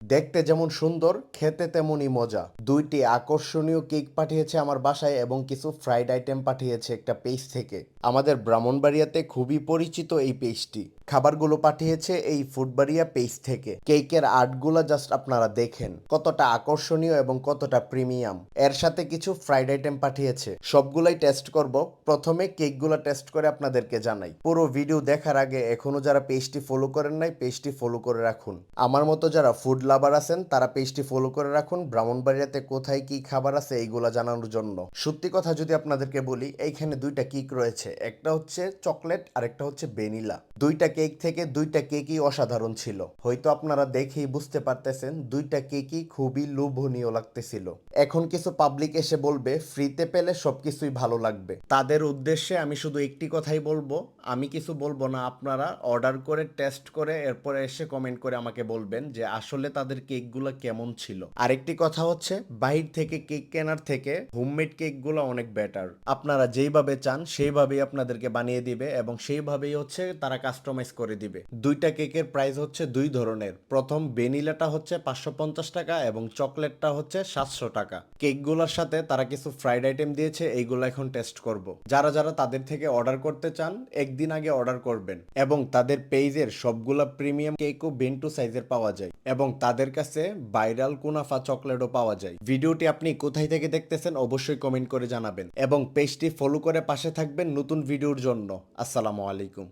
দেখতে যেমন সুন্দর খেতে তেমনই মজা। দুইটি আকর্ষণীয় কেক পাঠিয়েছে আমার বাসায় এবং কিছু ফ্রাইড আইটেম পাঠিয়েছে একটা পেজ থেকে। আমাদের ব্রাহ্মণবাড়িয়াতে খুবই পরিচিত এই পেজটি। খাবারগুলো পাঠিয়েছে এই ফুডবাড়িয়া পেজ থেকে। কেকের আর্টগুলো জাস্ট আপনারা দেখেন কতটা আকর্ষণীয় এবং কতটা প্রিমিয়াম। এর সাথে কিছু ফ্রাইড আইটেম পাঠিয়েছে, সবগুলাই টেস্ট করব। প্রথমে কেকগুলো টেস্ট করে আপনাদেরকে জানাই। পুরো ভিডিও দেখার আগে এখনো যারা পেজটি ফলো করেন নাই, পেজটি ফলো করে রাখুন। আমার মতো যারা ফুড লাভার আছেন তারা পেজটি ফলো করে রাখুন, ব্রাহ্মণবাড়িয়াতে কোথায় কি খাবার আছে এইগুলা জানানোর জন্য। সত্যি কথা যদি আপনাদেরকে বলি, এইখানে দুইটা কেক রয়েছে, একটা হচ্ছে চকলেট আর একটা হচ্ছে ভ্যানিলা। দুইটা কেক থেকে দুইটা কেকই অসাধারণ ছিল। হয়তো আপনারা দেখেই বুঝতে পারতেছেন দুইটা কেকই খুবই লোভনীয় লাগতেছিল। এখন কিছু পাবলিক এসে বলবে ফ্রিতে পেলে সবকিছুই ভালো লাগবে। তাদের উদ্দেশ্যে আমি শুধু একটি কথাই বলবো, আমি কিছু বলবো না, আপনারা অর্ডার করে টেস্ট করে এরপরে এসে কমেন্ট করে আমাকে বলবেন যে আসলে তাদের কেকগুলো কেমন ছিল। আরেকটি কথা হচ্ছে, বাহির থেকে কেক কেনার থেকে হোমমেড কেকগুলো অনেক বেটার। আপনারা যেইভাবে চান সেইভাবেই আপনাদেরকে বানিয়ে দিবে এবং সেইভাবেই হচ্ছে তারা কাস্টমাইজ করে দিবে। দুইটা কেকের প্রাইস হচ্ছে দুই ধরনের। প্রথম ভ্যানিলাটা হচ্ছে 550 টাকা এবং চকলেটটা হচ্ছে 700 টাকা। কেকগুলোর সাথে তারা কিছু ফ্রাইড আইটেম দিয়েছে, এইগুলো এখন টেস্ট করব। যারা যারা তাদের থেকে অর্ডার করতে চান একদিন আগে অর্ডার করবেন। এবং তাদের পেজের সবগুলা প্রিমিয়াম কেকও বেন্টু সাইজের পাওয়া যায় এবং তাদের কাছে ভাইরাল কুনাফা চকলেটও পাওয়া যায়। ভিডিওটি আপনি কোথায় থেকে দেখতেছেন অবশ্যই কমেন্ট করে জানাবেন এবং পেজটি ফলো করে পাশে থাকবেন নতুন ভিডিওর জন্য। আসসালামু আলাইকুম।